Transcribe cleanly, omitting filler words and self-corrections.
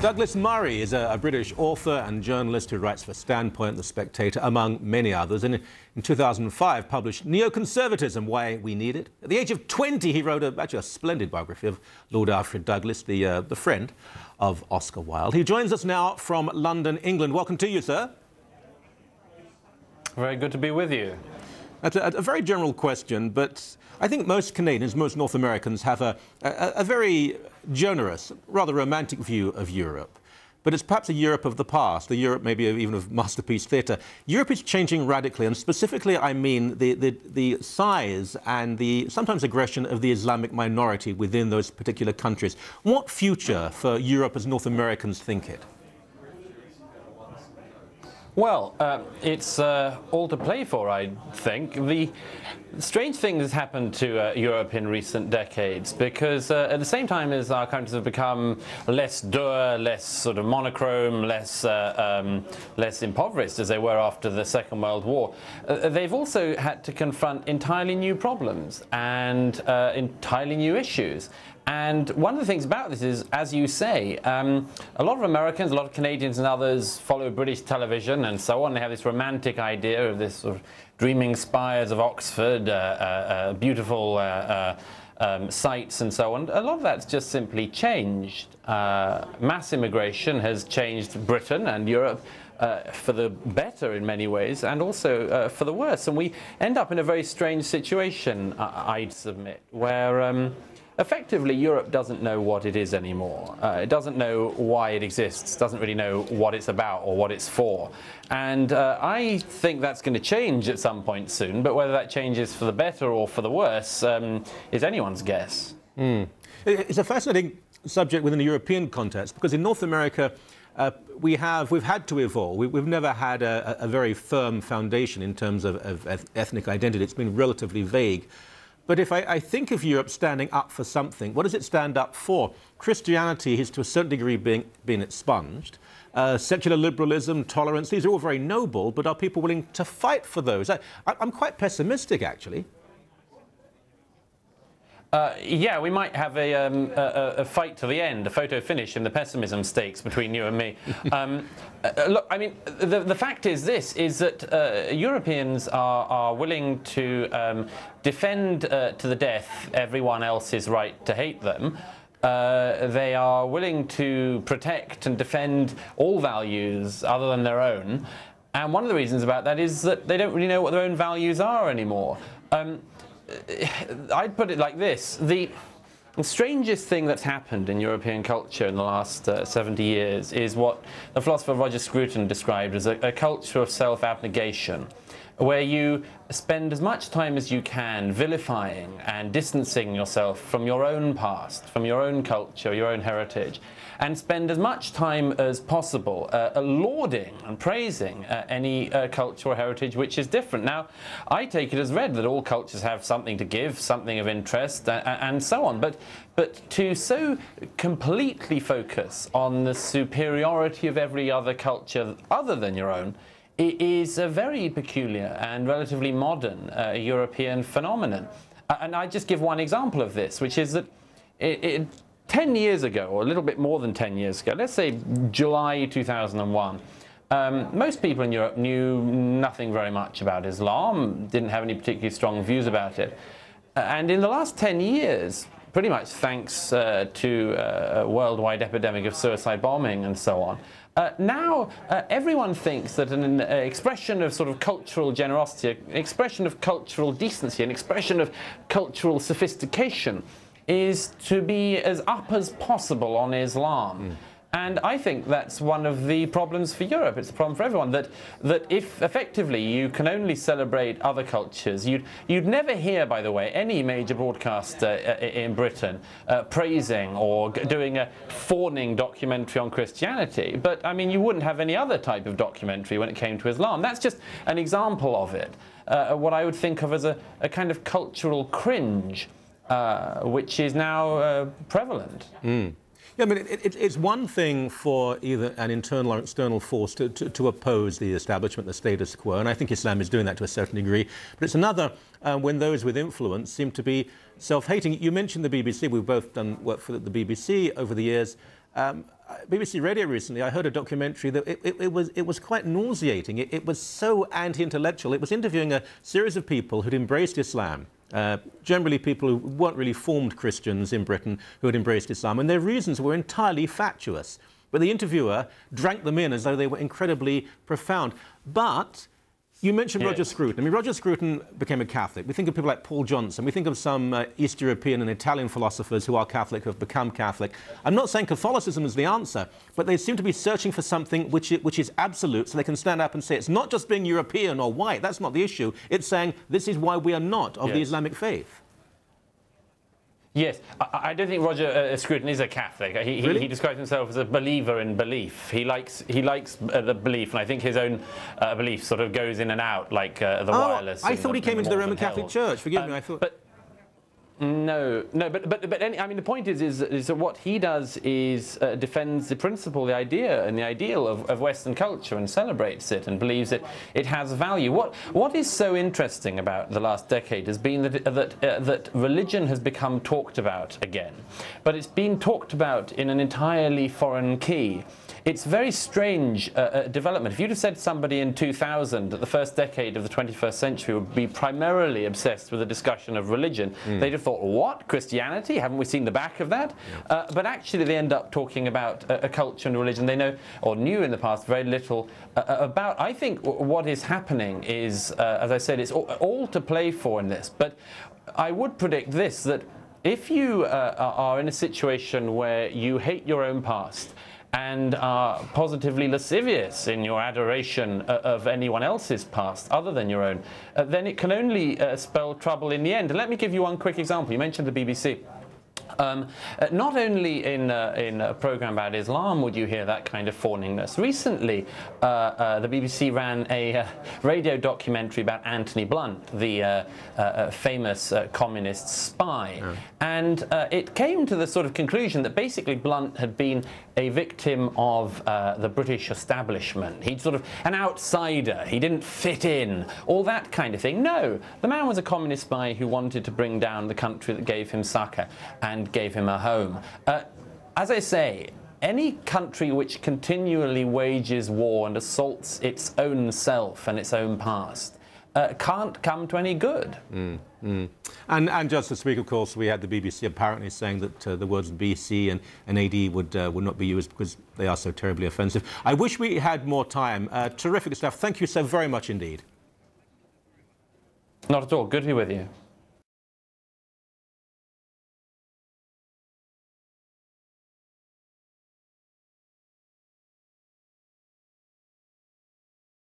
Douglas Murray is a British author and journalist who writes for Standpoint, The Spectator, among many others, and in 2005 published Neoconservatism, Why We Need It. At the age of 20, he wrote actually a splendid biography of Lord Alfred Douglas, the friend of Oscar Wilde. He joins us now from London, England. Welcome to you, sir. Very good to be with you. That's a very general question, but I think most Canadians, most North Americans have a very generous, rather romantic view of Europe. But it's perhaps a Europe of the past, a Europe maybe even of masterpiece theatre. Europe is changing radically, and specifically I mean the size and the sometimes aggression of the Islamic minority within those particular countries. What future for Europe as North Americans think it? Well, it's all to play for, I think. The strange thing has happened to Europe in recent decades because at the same time as our countries have become less dour, less sort of monochrome, less impoverished as they were after the Second World War, they've also had to confront entirely new problems and entirely new issues. And one of the things about this is, as you say, a lot of Americans, a lot of Canadians and others follow British television and so on. They have this romantic idea of this sort of dreaming spires of Oxford, beautiful sights and so on. A lot of that's just simply changed. Mass immigration has changed Britain and Europe for the better in many ways, and also for the worse. And we end up in a very strange situation, I'd submit, where effectively, Europe doesn't know what it is anymore. It doesn't know why it exists, doesn't really know what it's about or what it's for. And I think that's going to change at some point soon, but whether that changes for the better or for the worse is anyone's guess. It's a fascinating subject within the European context, because in North America, we've had to evolve. We've never had a very firm foundation in terms of ethnic identity. It's been relatively vague. But if I think of Europe standing up for something, what does it stand up for? Christianity is to a certain degree being expunged. Secular liberalism, tolerance, these are all very noble, but are people willing to fight for those? I'm quite pessimistic, actually. Yeah, we might have a fight to the end, a photo finish in the pessimism stakes between you and me. Look, I mean, the fact is this, is that Europeans are willing to defend to the death everyone else's right to hate them. They are willing to protect and defend all values other than their own. And one of the reasons about that is that they don't really know what their own values are anymore. I'd put it like this. The strangest thing that's happened in European culture in the last 70 years is what the philosopher Roger Scruton described as a culture of self-abnegation, where you spend as much time as you can vilifying and distancing yourself from your own past, from your own culture, your own heritage, and spend as much time as possible lauding and praising any culture or heritage which is different. Now, I take it as read that all cultures have something to give, something of interest, and so on. But to so completely focus on the superiority of every other culture other than your own, it is a very peculiar and relatively modern European phenomenon. And I just give one example of this, which is that 10 years ago, or a little bit more than 10 years ago, let's say July 2001, most people in Europe knew nothing very much about Islam, didn't have any particularly strong views about it. And in the last 10 years, pretty much thanks to a worldwide epidemic of suicide bombing and so on, now everyone thinks that an expression of sort of cultural generosity, an expression of cultural decency, an expression of cultural sophistication is to be as up as possible on Islam. And I think that's one of the problems for Europe. It's a problem for everyone, that if effectively you can only celebrate other cultures, you'd never hear, by the way, any major broadcaster in Britain praising or doing a fawning documentary on Christianity. But, I mean, you wouldn't have any other type of documentary when it came to Islam. That's just an example of it, what I would think of as a kind of cultural cringe, which is now prevalent. Yeah, I mean, it's one thing for either an internal or external force to oppose the establishment, the status quo, and I think Islam is doing that to a certain degree. But it's another when those with influence seem to be self-hating. You mentioned the BBC. We've both done work for the BBC over the years. BBC Radio recently, I heard a documentary that it was quite nauseating. It was so anti-intellectual. It was interviewing a series of people who'd embraced Islam. Generally people who weren't really formed Christians in Britain who had embraced Islam, and their reasons were entirely fatuous. But the interviewer drank them in as though they were incredibly profound. But you mentioned Roger Scruton. I mean, Roger Scruton became a Catholic. We think of people like Paul Johnson. We think of some East European and Italian philosophers who are Catholic, who have become Catholic. I'm not saying Catholicism is the answer, but they seem to be searching for something which is absolute, so they can stand up and say it's not just being European or white. That's not the issue. It's saying this is why we are not of the Islamic faith. Yes, I don't think Roger Scruton is a Catholic. He describes himself as a believer in belief. He likes the belief, and I think his own belief sort of goes in and out like the wireless. I thought he came into the Roman Catholic Church. Forgive me, I thought. No, but I mean, the point is that what he does is defends the principle, the idea, and the ideal of Western culture, and celebrates it, and believes that it has value. What is so interesting about the last decade has been that religion has become talked about again, but it's been talked about in an entirely foreign key. It's very strange development. If you'd have said to somebody in 2000 that the first decade of the 21st century would be primarily obsessed with a discussion of religion, they'd have thought, what? Christianity? Haven't we seen the back of that? Yeah. But actually they end up talking about a culture and religion they know, or knew in the past, very little about. I think what is happening is, as I said, it's all to play for in this. But I would predict this, that if you are in a situation where you hate your own past, and are positively lascivious in your adoration of anyone else's past other than your own, then it can only spell trouble in the end. And let me give you one quick example. You mentioned the BBC. Not only in a programme about Islam would you hear that kind of fawningness. Recently, the BBC ran a radio documentary about Anthony Blunt, the famous communist spy. Yeah. And it came to the sort of conclusion that basically Blunt had been a victim of the British establishment. He'd sort of an outsider. He didn't fit in, all that kind of thing. No, the man was a communist spy who wanted to bring down the country that gave him succor and gave him a home. As I say, any country which continually wages war and assaults its own self and its own past can't come to any good. And just to speak, of course, we had the BBC apparently saying that the words BC and AD would not be used because they are so terribly offensive. I wish we had more time. Terrific stuff. Thank you so very much indeed. Not at all. Good to be with you.